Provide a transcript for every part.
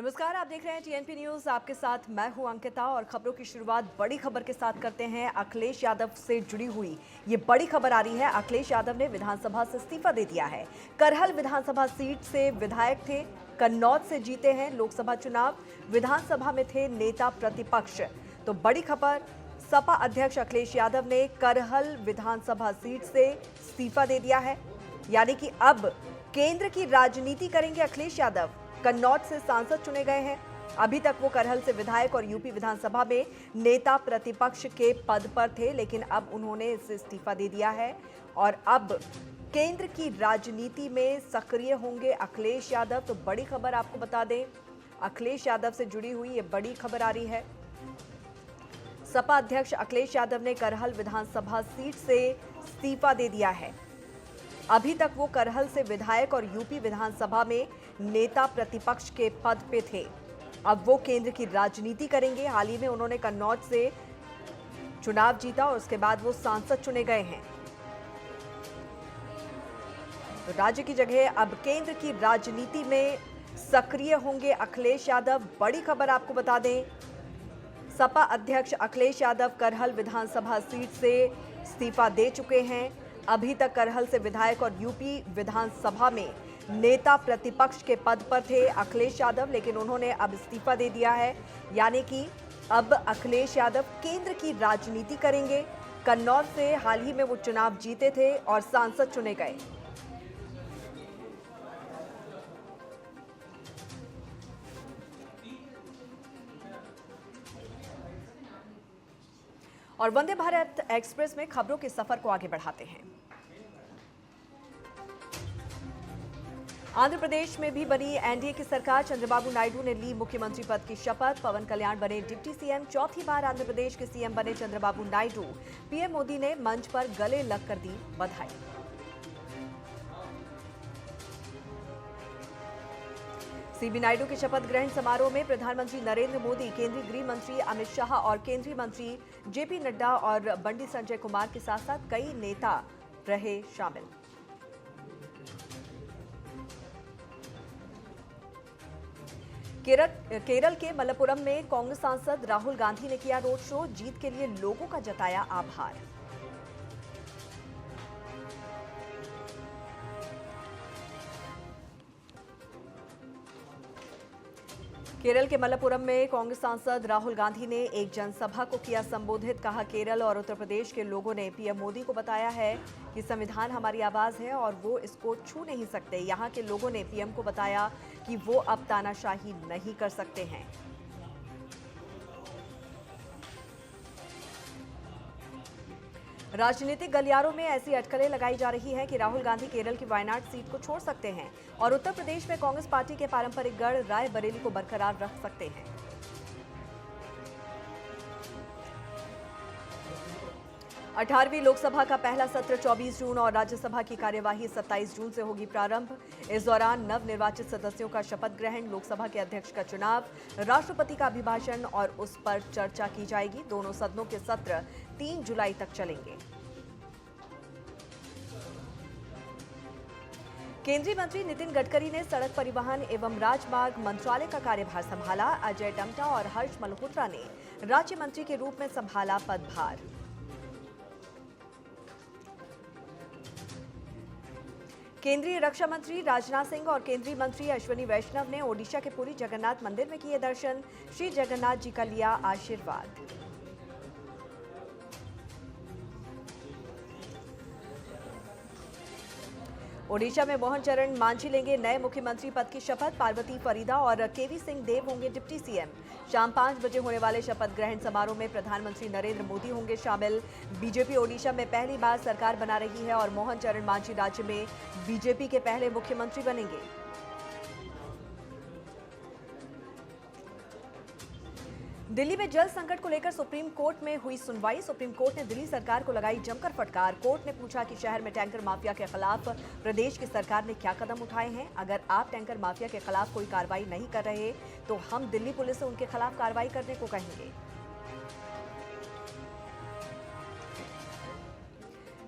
नमस्कार, आप देख रहे हैं टीएनपी न्यूज। आपके साथ मैं हूं अंकिता और खबरों की शुरुआत बड़ी खबर के साथ करते हैं। अखिलेश यादव से जुड़ी हुई ये बड़ी खबर आ रही है। अखिलेश यादव ने विधानसभा से इस्तीफा दे दिया है। करहल विधानसभा सीट से विधायक थे, कन्नौज से जीते हैं लोकसभा चुनाव, विधानसभा में थे नेता प्रतिपक्ष। तो बड़ी खबर, सपा अध्यक्ष अखिलेश यादव ने करहल विधानसभा सीट से इस्तीफा दे दिया है। यानी कि अब केंद्र की राजनीति करेंगे अखिलेश यादव। कन्नौज से सांसद चुने गए हैं। अभी तक वो करहल से विधायक और यूपी विधानसभा में नेता प्रतिपक्ष के पद पर थे, लेकिन अब उन्होंने इससे इस्तीफा दे दिया है और अब केंद्र की राजनीति में सक्रिय होंगे अखिलेश यादव। तो बड़ी खबर आपको बता दें, अखिलेश यादव से जुड़ी हुई ये बड़ी खबर आ रही है। सपा अध्यक्ष अखिलेश यादव ने करहल विधानसभा सीट से इस्तीफा दे दिया है। अभी तक वो करहल से विधायक और यूपी विधानसभा में नेता प्रतिपक्ष के पद पे थे। अब वो केंद्र की राजनीति करेंगे। हाल ही में उन्होंने कन्नौज से चुनाव जीता और उसके बाद वो सांसद चुने गए हैं। तो राज्य की जगह अब केंद्र की राजनीति में सक्रिय होंगे अखिलेश यादव। बड़ी खबर आपको बता दें, सपा अध्यक्ष अखिलेश यादव करहल विधानसभा सीट से इस्तीफा दे चुके हैं। अभी तक करहल से विधायक और यूपी विधानसभा में नेता प्रतिपक्ष के पद पर थे अखिलेश यादव, लेकिन उन्होंने अब इस्तीफा दे दिया है। यानी कि अब अखिलेश यादव केंद्र की राजनीति करेंगे। कन्नौज से हाल ही में वो चुनाव जीते थे और सांसद चुने गए। और वंदे भारत एक्सप्रेस में खबरों के सफर को आगे बढ़ाते हैं। आंध्र प्रदेश में भी बनी एनडीए की सरकार। चंद्रबाबू नायडू ने ली मुख्यमंत्री पद की शपथ। पवन कल्याण बने डिप्टी सीएम। चौथी बार आंध्र प्रदेश के सीएम बने चंद्रबाबू नायडू। पीएम मोदी ने मंच पर गले लगकर दी बधाई। सीबी नायडू के शपथ ग्रहण समारोह में प्रधानमंत्री नरेंद्र मोदी, केंद्रीय गृह मंत्री अमित शाह और केंद्रीय मंत्री जेपी नड्डा और बंडी संजय कुमार के साथ साथ कई नेता रहे शामिल। केरल के मलप्पुरम में कांग्रेस सांसद राहुल गांधी ने किया रोड शो। जीत के लिए लोगों का जताया आभार। केरल के मलप्पुरम में कांग्रेस सांसद राहुल गांधी ने एक जनसभा को किया संबोधित। कहा, केरल और उत्तर प्रदेश के लोगों ने पीएम मोदी को बताया है कि संविधान हमारी आवाज है और वो इसको छू नहीं सकते। यहाँ के लोगों ने पीएम को बताया कि वो अब तानाशाही नहीं कर सकते हैं। राजनीतिक गलियारों में ऐसी अटकलें लगाई जा रही है कि राहुल गांधी केरल की वायनाड सीट को छोड़ सकते हैं और उत्तर प्रदेश में कांग्रेस पार्टी के पारंपरिक गढ़ रायबरेली को बरकरार रख सकते हैं। 18वीं लोकसभा का पहला सत्र 24 जून और राज्यसभा की कार्यवाही 27 जून से होगी प्रारंभ। इस दौरान नवनिर्वाचित सदस्यों का शपथ ग्रहण, लोकसभा के अध्यक्ष का चुनाव, राष्ट्रपति का अभिभाषण और उस पर चर्चा की जाएगी। दोनों सदनों के सत्र 3 जुलाई तक चलेंगे। केंद्रीय मंत्री नितिन गडकरी ने सड़क परिवहन एवं राजमार्ग मंत्रालय का कार्यभार संभाला। अजय टम्टा और हर्ष मल्होत्रा ने राज्य मंत्री के रूप में संभाला पदभार। केंद्रीय रक्षा मंत्री राजनाथ सिंह और केंद्रीय मंत्री अश्विनी वैष्णव ने ओडिशा के पुरी जगन्नाथ मंदिर में किए दर्शन। श्री जगन्नाथ जी का लिया आशीर्वाद। ओडिशा में मोहन चरण मांझी लेंगे नए मुख्यमंत्री पद की शपथ। पार्वती फरीदा और केवी सिंह देव होंगे डिप्टी सीएम। शाम 5 बजे होने वाले शपथ ग्रहण समारोह में प्रधानमंत्री नरेंद्र मोदी होंगे शामिल। बीजेपी ओडिशा में पहली बार सरकार बना रही है और मोहन चरण मांझी राज्य में बीजेपी के पहले मुख्यमंत्री बनेंगे। दिल्ली में जल संकट को लेकर सुप्रीम कोर्ट में हुई सुनवाई। सुप्रीम कोर्ट ने दिल्ली सरकार को लगाई जमकर फटकार। कोर्ट ने पूछा कि शहर में टैंकर माफिया के खिलाफ प्रदेश की सरकार ने क्या कदम उठाए हैं। अगर आप टैंकर माफिया के खिलाफ कोई कार्रवाई नहीं कर रहे तो हम दिल्ली पुलिस से उनके खिलाफ कार्रवाई करने को कहेंगे।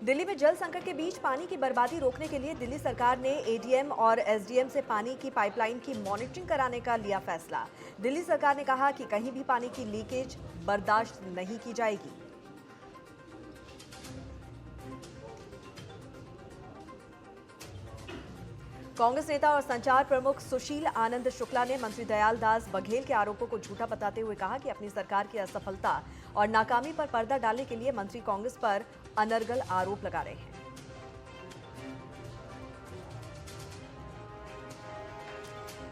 दिल्ली में जल संकट के बीच पानी की बर्बादी रोकने के लिए दिल्ली सरकार ने एडीएम और एसडीएम से पानी की पाइपलाइन की मॉनिटरिंग कराने का लिया फैसला। दिल्ली सरकार ने कहा कि कहीं भी पानी की लीकेज बर्दाश्त नहीं की जाएगी। कांग्रेस नेता और संचार प्रमुख सुशील आनंद शुक्ला ने मंत्री दयाल दास बघेल के आरोपों को झूठा बताते हुए कहा कि अपनी सरकार की असफलता और नाकामी पर पर्दा डालने के लिए मंत्री कांग्रेस पर अनर्गल आरोप लगा रहे हैं।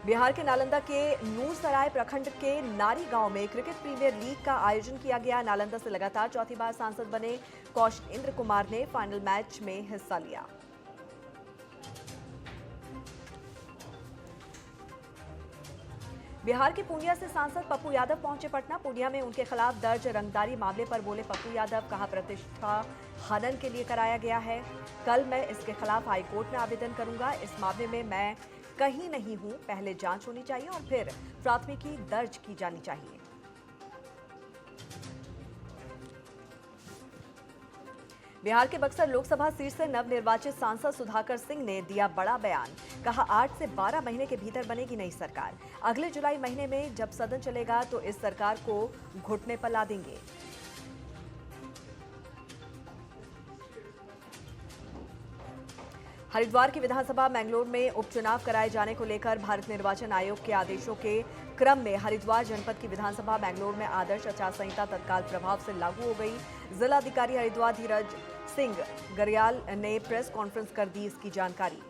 बिहार के नालंदा के नूरसराय प्रखंड के नारी गांव में क्रिकेट प्रीमियर लीग का आयोजन किया गया। नालंदा से लगातार चौथी बार सांसद बने कौशलेंद्र कुमार ने फाइनल मैच में हिस्सा लिया। बिहार के पूर्णिया से सांसद पप्पू यादव पहुंचे पटना। पूर्णिया में उनके खिलाफ दर्ज रंगदारी मामले पर बोले पप्पू यादव, कहा प्रतिष्ठा हनन के लिए कराया गया है। कल मैं इसके खिलाफ हाईकोर्ट में आवेदन करूंगा। इस मामले में मैं कहीं नहीं हूं, पहले जांच होनी चाहिए और फिर प्राथमिकी दर्ज की जानी चाहिए। बिहार के बक्सर लोकसभा सीट से नवनिर्वाचित सांसद सुधाकर सिंह ने दिया बड़ा बयान। कहा 8 से 12 महीने के भीतर बनेगी नई सरकार। अगले जुलाई महीने में जब सदन चलेगा तो इस सरकार को घुटने पर ला देंगे। हरिद्वार की विधानसभा मैंगलोर में उपचुनाव कराए जाने को लेकर भारत निर्वाचन आयोग के आदेशों के क्रम में हरिद्वार जनपद की विधानसभा मैंगलोर में आदर्श आचार संहिता तत्काल प्रभाव से लागू हो गई। जिला अधिकारी हरिद्वार धीरज सिंह गरियाल ने प्रेस कॉन्फ्रेंस कर दी इसकी जानकारी।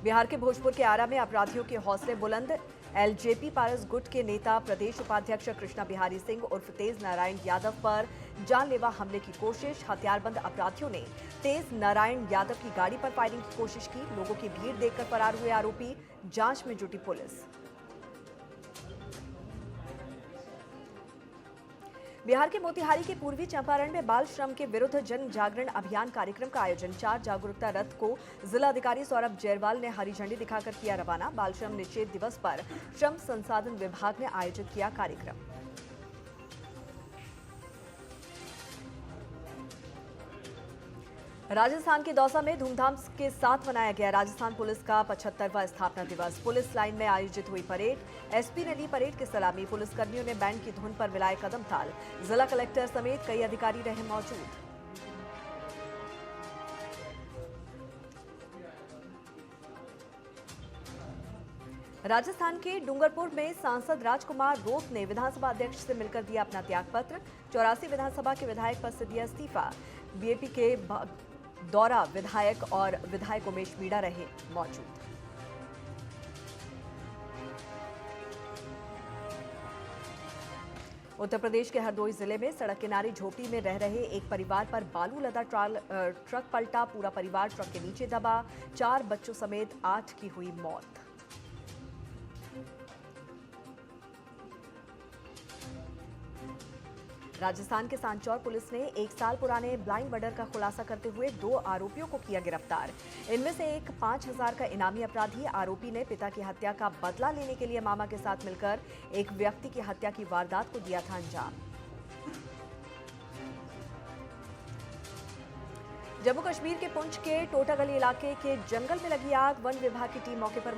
बिहार के भोजपुर के आरा में अपराधियों के हौसले बुलंद। एलजेपी पारस गुट के नेता प्रदेश उपाध्यक्ष कृष्णा बिहारी सिंह उर्फ तेज नारायण यादव पर जानलेवा हमले की कोशिश। हथियारबंद अपराधियों ने तेज नारायण यादव की गाड़ी पर फायरिंग की कोशिश की। लोगों की भीड़ देखकर फरार हुए आरोपी। जांच में जुटी पुलिस। बिहार के मोतिहारी के पूर्वी चंपारण में बाल श्रम के विरुद्ध जन जागरण अभियान कार्यक्रम का आयोजन। 4 जागरूकता रथ को जिलाधिकारी सौरभ जयरवाल ने हरी झंडी दिखाकर किया रवाना। बाल श्रम निषेध दिवस पर श्रम संसाधन विभाग ने आयोजित किया कार्यक्रम। राजस्थान के दौसा में धूमधाम के साथ मनाया गया राजस्थान पुलिस का 75वां स्थापना दिवस। पुलिस लाइन में आयोजित हुई परेड। एसपी ने ली परेड की सलामी। पुलिसकर्मियों ने बैंड की धुन पर मिलाए कदम ताल। जिला कलेक्टर समेत कई अधिकारी रहे मौजूद। राजस्थान के डूंगरपुर में सांसद राजकुमार रोत ने विधानसभा अध्यक्ष से मिलकर दिया अपना त्यागपत्र। 84 विधानसभा के विधायक पद से दिया इस्तीफा। बीएपी के दौरा विधायक और विधायक उमेश मीणा रहे मौजूद। उत्तर प्रदेश के हरदोई जिले में सड़क किनारे झोपड़ी में रह रहे एक परिवार पर बालू लदा ट्रक पलटा। पूरा परिवार ट्रक के नीचे दबा। 4 बच्चों समेत 8 की हुई मौत। राजस्थान के सांचौर पुलिस ने 1 साल पुराने ब्लाइंड मर्डर का खुलासा करते हुए 2 आरोपियों को किया गिरफ्तार। इनमें से एक 5000 का इनामी अपराधी। आरोपी ने पिता की हत्या का बदला लेने के लिए मामा के साथ मिलकर एक व्यक्ति की हत्या की वारदात को दिया था अंजाम। जम्मू कश्मीर के पुंछ के टोटागली इलाके के जंगल में लगी आग। वन विभाग की टीम मौके पर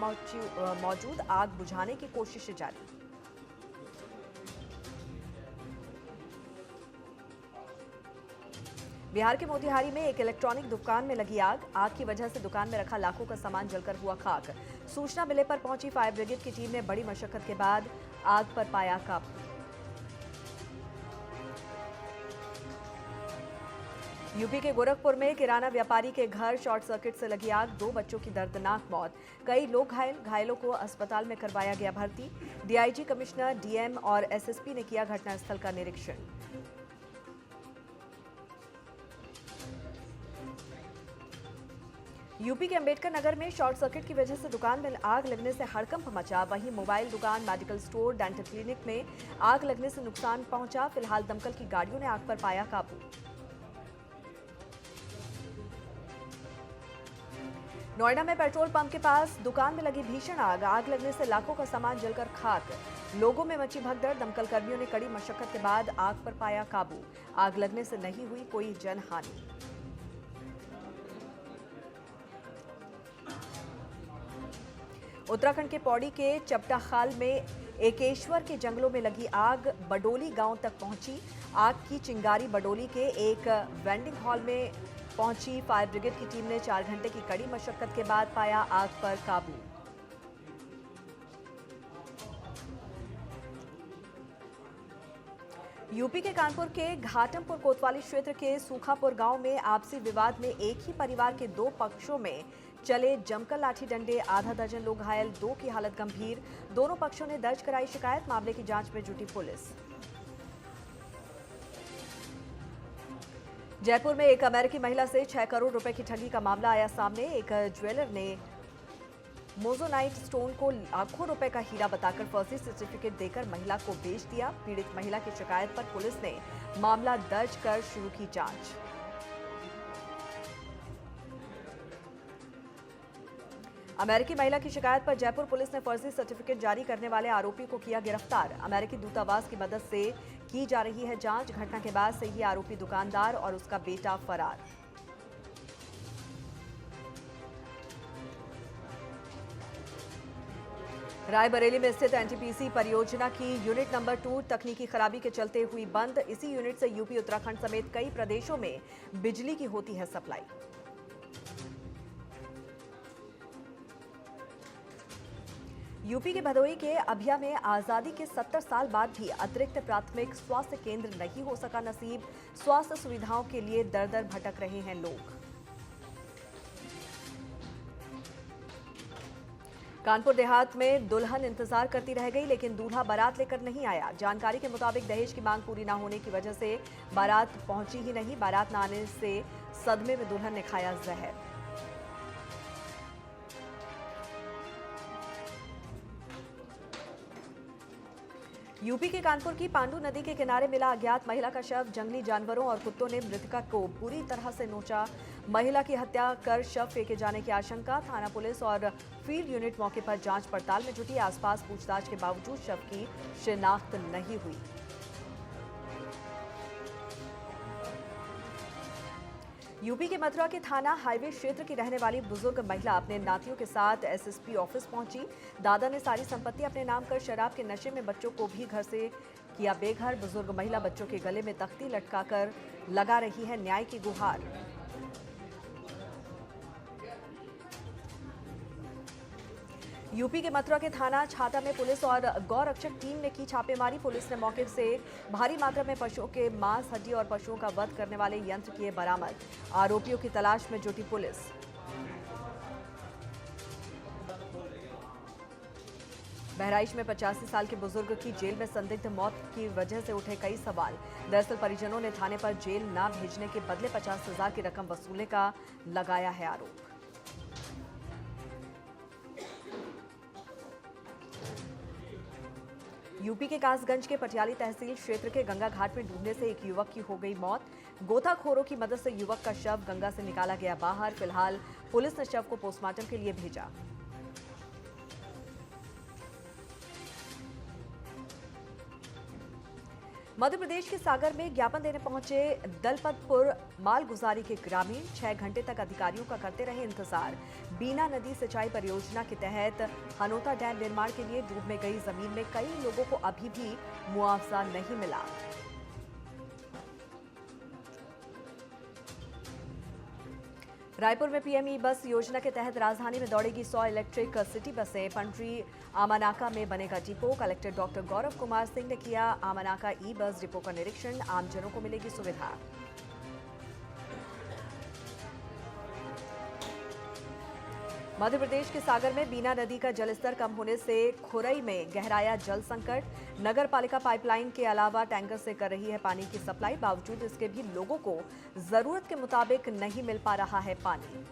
मौजूद। आग बुझाने की कोशिश जारी। बिहार के मोतिहारी में एक इलेक्ट्रॉनिक दुकान में लगी आग। आग की वजह से दुकान में रखा लाखों का सामान जलकर हुआ खाक। सूचना मिलने पर पहुंची फायर ब्रिगेड की टीम ने बड़ी मशक्कत के बाद आग पर पाया काबू। यूपी के गोरखपुर में किराना व्यापारी के घर शॉर्ट सर्किट से लगी आग। 2 बच्चों की दर्दनाक मौत। कई लोग घायलों को अस्पताल में करवाया गया भर्ती। डीआईजी, कमिश्नर, डीएम और एसएसपी ने किया घटनास्थल का निरीक्षण। यूपी के अंबेडकर नगर में शॉर्ट सर्किट की वजह से दुकान में आग लगने से हड़कंप मचा। वहीं मोबाइल दुकान, मेडिकल स्टोर, डेंटल क्लिनिक में आग लगने से नुकसान पहुंचा। फिलहाल दमकल की गाड़ियों ने आग पर पाया काबू। नोएडा में पेट्रोल पंप के पास दुकान में लगी भीषण आग। आग लगने से लाखों का सामान जलकर खाक। लोगों में मची भगदड़। दमकल कर्मियों ने कड़ी मशक्कत के बाद आग पर पाया काबू। आग लगने से नहीं हुई कोई जनहानि। उत्तराखंड के पौड़ी के चपटा खाल में एकेश्वर के जंगलों में लगी आग बडोली गांव तक पहुंची। आग की चिंगारी बडोली के एक वेंडिंग हॉल में पहुंची। फायर ब्रिगेड की टीम ने 4 घंटे की कड़ी मशक्कत के बाद पाया आग पर काबू। यूपी के कानपुर के घाटमपुर कोतवाली क्षेत्र के सूखापुर गांव में आपसी विवाद में एक ही परिवार के 2 पक्षों में चले जमकर लाठी डंडे। आधा दर्जन लोग घायल, 2 की हालत गंभीर। दोनों पक्षों ने दर्ज कराई शिकायत। मामले की जांच में जुटी पुलिस। जयपुर में एक अमेरिकी महिला से 6 करोड़ रुपए की ठगी का मामला आया सामने। एक ज्वेलर ने मोजोनाइट स्टोन को लाखों रुपए का हीरा बताकर फर्जी सर्टिफिकेट देकर महिला को बेच दिया। पीड़ित महिला की शिकायत पर पुलिस ने मामला दर्ज कर शुरू की जांच। अमेरिकी महिला की शिकायत पर जयपुर पुलिस ने फर्जी सर्टिफिकेट जारी करने वाले आरोपी को किया गिरफ्तार। अमेरिकी दूतावास की मदद से की जा रही है जांच। घटना के बाद से ही आरोपी दुकानदार और उसका बेटा फरार। रायबरेली में स्थित एनटीपीसी परियोजना की यूनिट नंबर 2 तकनीकी खराबी के चलते हुई बंद। इसी यूनिट से यूपी, उत्तराखंड समेत कई प्रदेशों में बिजली की होती है सप्लाई। यूपी के भदोही के अभिया में आजादी के 70 साल बाद भी अतिरिक्त प्राथमिक स्वास्थ्य केंद्र नहीं हो सका नसीब। स्वास्थ्य सुविधाओं के लिए दर दर भटक रहे हैं लोग। कानपुर देहात में दुल्हन इंतजार करती रह गई, लेकिन दूल्हा बारात लेकर नहीं आया। जानकारी के मुताबिक दहेज की मांग पूरी न होने की वजह से बारात पहुंची ही नहीं। बारात न आने से सदमे में दुल्हन ने खाया जहर। यूपी के कानपुर की पांडू नदी के किनारे मिला अज्ञात महिला का शव। जंगली जानवरों और कुत्तों ने मृतका को बुरी तरह से नोचा। महिला की हत्या कर शव फेंके जाने की आशंका। थाना पुलिस और फील्ड यूनिट मौके पर जांच पड़ताल में जुटी। आसपास पूछताछ के बावजूद शव की शिनाख्त नहीं हुई। यूपी के मथुरा के थाना हाईवे क्षेत्र की रहने वाली बुजुर्ग महिला अपने नातियों के साथ एसएसपी ऑफिस पहुंची। दादा ने सारी संपत्ति अपने नाम कर शराब के नशे में बच्चों को भी घर से किया बेघर। बुजुर्ग महिला बच्चों के गले में तख्ती लटकाकर लगा रही है न्याय की गुहार। यूपी के मथुरा के थाना छाता में पुलिस और गौरक्षक टीम ने की छापेमारी। पुलिस ने मौके से भारी मात्रा में पशुओं के मांस, हड्डी और पशुओं का वध करने वाले यंत्र किए बरामद। आरोपियों की तलाश में जुटी पुलिस। बहराइच में 85 साल के बुजुर्ग की जेल में संदिग्ध मौत की वजह से उठे कई सवाल। दरअसल परिजनों ने थाने पर जेल न भेजने के बदले 50,000 की रकम वसूलने का लगाया है आरोप। यूपी के कासगंज के पटियाली तहसील क्षेत्र के गंगा घाट में डूबने से एक युवक की हो गई मौत। गोताखोरों की मदद से युवक का शव गंगा से निकाला गया बाहर। फिलहाल पुलिस ने शव को पोस्टमार्टम के लिए भेजा। मध्य प्रदेश के सागर में ज्ञापन देने पहुंचे दलपतपुर मालगुजारी के ग्रामीण 6 घंटे तक अधिकारियों का करते रहे इंतजार। बीना नदी सिंचाई परियोजना के तहत हनोता डैम निर्माण के लिए डूब में गई जमीन में कई लोगों को अभी भी मुआवजा नहीं मिला। रायपुर में पीएमई बस योजना के तहत राजधानी में दौड़ेगी 100 इलेक्ट्रिक सिटी बसें। पंडरी आमानाका में बनेगा depot. Collector doctor Gaurav Kumar Singh ने किया आमानाका ई बस डिपो का निरीक्षण। आमजनों को मिलेगी सुविधा। मध्य प्रदेश के सागर में बीना नदी का जलस्तर कम होने से खुरई में गहराया जल संकट। नगर पालिका पाइपलाइन के अलावा टैंकर से कर रही है पानी की सप्लाई। बावजूद इसके भी लोगों को जरूरत के मुताबिक नहीं मिल पा रहा है पानी।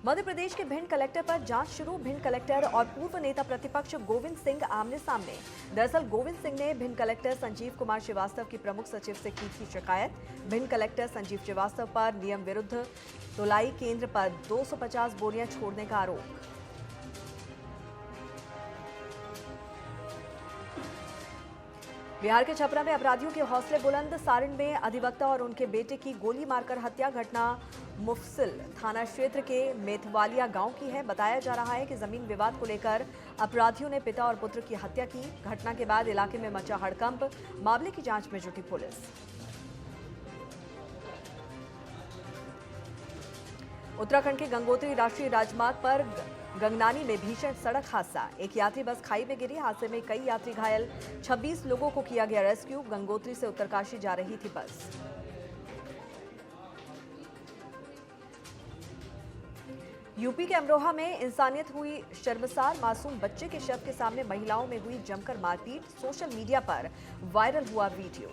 मध्य प्रदेश के भिंड कलेक्टर पर जांच शुरू। भिंड कलेक्टर और पूर्व नेता प्रतिपक्ष गोविंद सिंह आमने सामने। दरअसल गोविंद सिंह ने भिंड कलेक्टर संजीव कुमार श्रीवास्तव की प्रमुख सचिव से की थी शिकायत। भिंड कलेक्टर संजीव श्रीवास्तव पर नियम विरुद्ध तोलाई केंद्र पर 250 बोरियां छोड़ने का आरोप। बिहार के छपरा में अपराधियों के हौसले बुलंद। सारण में अधिवक्ता और उनके बेटे की गोली मारकर हत्या। घटना मुफस्सिल थाना क्षेत्र के मेथवालिया गांव की है। बताया जा रहा है कि जमीन विवाद को लेकर अपराधियों ने पिता और पुत्र की हत्या की। घटना के बाद इलाके में मचा हड़कंप। मामले की जांच में जुटी पुलिस। उत्तराखंड के गंगोत्री राष्ट्रीय राजमार्ग पर गंगनानी में भीषण सड़क हादसा। एक यात्री बस खाई में गिरी। हादसे में कई यात्री घायल। 26 लोगों को किया गया रेस्क्यू। गंगोत्री से उत्तरकाशी जा रही थी बस। यूपी के अमरोहा में इंसानियत हुई शर्मसार। मासूम बच्चे के शव के सामने महिलाओं में हुई जमकर मारपीट। सोशल मीडिया पर वायरल हुआ वीडियो।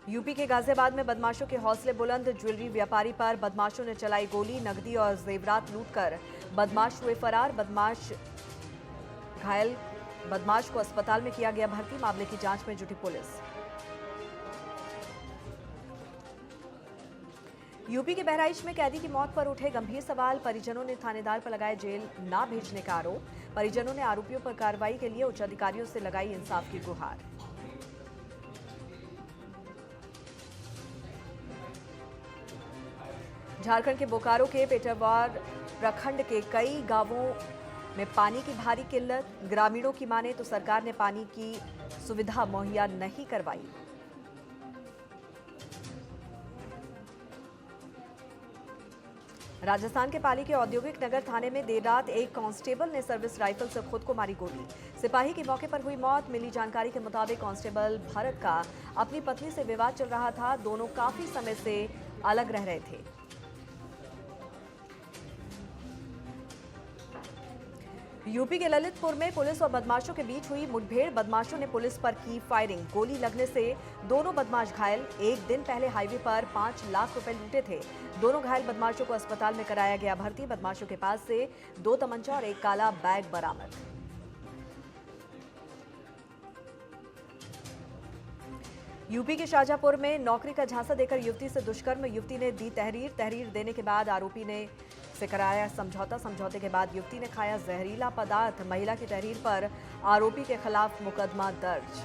यूपी के गाजियाबाद में बदमाशों के हौसले बुलंद। ज्वेलरी व्यापारी पर बदमाशों ने चलाई गोली। नकदी और जेवरात लूटकर बदमाश हुए फरार। घायल बदमाश को अस्पताल में किया गया भर्ती। मामले की जांच में जुटी पुलिस। यूपी के बहराइच में कैदी की मौत पर उठे गंभीर सवाल। परिजनों ने थानेदार पर लगाए जेल ना भेजने का आरोप। परिजनों ने आरोपियों पर कार्रवाई के लिए उच्च अधिकारियों से लगाई इंसाफ की गुहार। झारखंड के बोकारो के पेटरवार प्रखंड के कई गांवों में पानी की भारी किल्लत। ग्रामीणों की माने तो सरकार ने पानी की सुविधा मुहैया नहीं करवाई। राजस्थान के पाली के औद्योगिक नगर थाने में देर रात एक कांस्टेबल ने सर्विस राइफल से खुद को मारी गोली। सिपाही की मौके पर हुई मौत। मिली जानकारी के मुताबिक कांस्टेबल भरत का अपनी पत्नी से विवाद चल रहा था। दोनों काफी समय से अलग रह रहे थे। यूपी के ललितपुर में पुलिस और बदमाशों के बीच हुई मुठभेड़। बदमाशों ने पुलिस पर की फायरिंग। गोली लगने से दोनों बदमाश घायल। एक दिन पहले हाईवे पर 5 लाख रुपए लूटे थे। दोनों घायल बदमाशों को अस्पताल में कराया गया भर्ती। बदमाशों के पास से 2 तमंचा और एक काला बैग बरामद। यूपी के शाहजहांपुर में नौकरी का झांसा देकर युवती से दुष्कर्म। युवती ने दी तहरीर देने के बाद आरोपी ने से कराया समझौता। समझौते के बाद युवती ने खाया जहरीला पदार्थ। महिला की तहरीर पर आरोपी के खिलाफ मुकदमा दर्ज।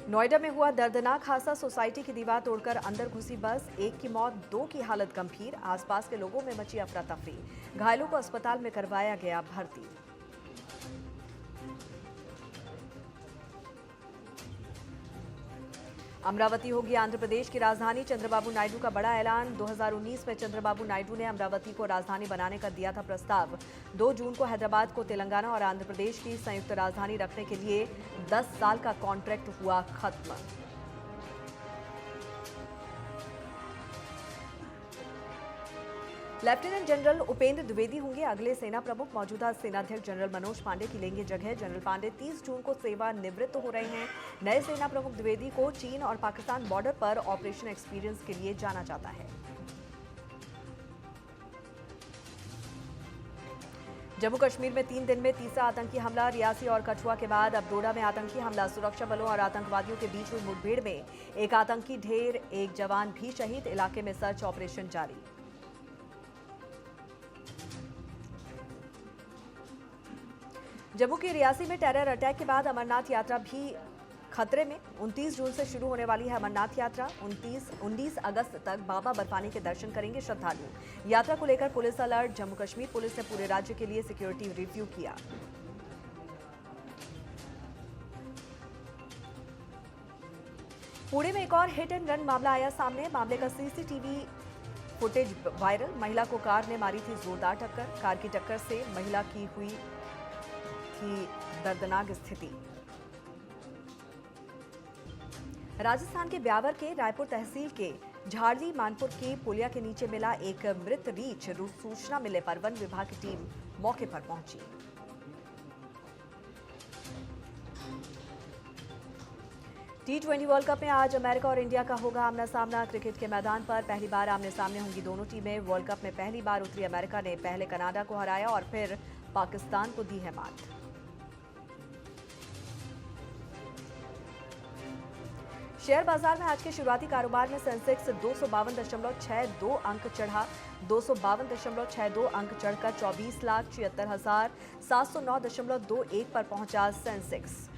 नोएडा में हुआ दर्दनाक हादसा। सोसाइटी की दीवार तोड़कर अंदर घुसी बस। एक की मौत, 2 की हालत गंभीर। आसपास के लोगों में मची अफरा तफरी। घायलों को अस्पताल में करवाया गया भर्ती। अमरावती होगी आंध्र प्रदेश की राजधानी। चंद्रबाबू नायडू का बड़ा ऐलान। 2019 में चंद्रबाबू नायडू ने अमरावती को राजधानी बनाने का दिया था प्रस्ताव। 2 जून को हैदराबाद को तेलंगाना और आंध्र प्रदेश की संयुक्त राजधानी रखने के लिए 10 साल का कॉन्ट्रैक्ट हुआ खत्म। लेफ्टिनेंट जनरल उपेंद्र द्विवेदी होंगे अगले सेना प्रमुख। मौजूदा सेनाध्यक्ष जनरल मनोज पांडे की लेंगे जगह। जनरल पांडे 30 जून को सेवानिवृत्त हो रहे हैं। नए सेना प्रमुख द्विवेदी को चीन और पाकिस्तान बॉर्डर पर ऑपरेशन एक्सपीरियंस के लिए जाना जाता है। जम्मू कश्मीर में 3 दिन में तीसरा आतंकी हमला। रियासी और कठुआ के बाद अब डोडा में आतंकी हमला। सुरक्षा बलों और आतंकवादियों के बीच हुई मुठभेड़ में एक आतंकी ढेर, एक जवान भी शहीद। इलाके में सर्च ऑपरेशन जारी। जम्मू के रियासी में टेरर अटैक के बाद अमरनाथ यात्रा भी खतरे में। 29 जून से शुरू होने वाली है अमरनाथ यात्रा। 19 अगस्त तक बाबा बर्फानी के दर्शन करेंगे श्रद्धालु। यात्रा को लेकर police alert. Jammu Kashmir police ने पूरे राज्य के लिए सिक्योरिटी रिव्यू किया। पुणे में एक और हिट एंड रन मामला आया सामने। मामले का सीसीटीवी फुटेज वायरल। महिला को कार ने मारी थी जोरदार टक्कर। कार की टक्कर से महिला की हुई थी दर्दनाक स्थिति। राजस्थान के ब्यावर के रायपुर तहसील के झाड़ली मानपुर की पुलिया के नीचे मिला एक मृत रीछ। सूचना मिलने पर वन विभाग की टीम मौके पर पहुंची। T20 वर्ल्ड कप में आज अमेरिका और इंडिया का होगा आमना सामना। क्रिकेट के मैदान पर पहली बार आमने सामने होंगी दोनों टीमें। वर्ल्ड कप में पहली बार उतरी अमेरिका ने पहले कनाडा को हराया और फिर पाकिस्तान को दी है मात। शेयर बाजार में आज के शुरुआती कारोबार में सेंसेक्स 252.62 अंक चढ़ा। 252.62 अंक चढ़कर 24,76,709.21 पर पहुंचा सेंसेक्स।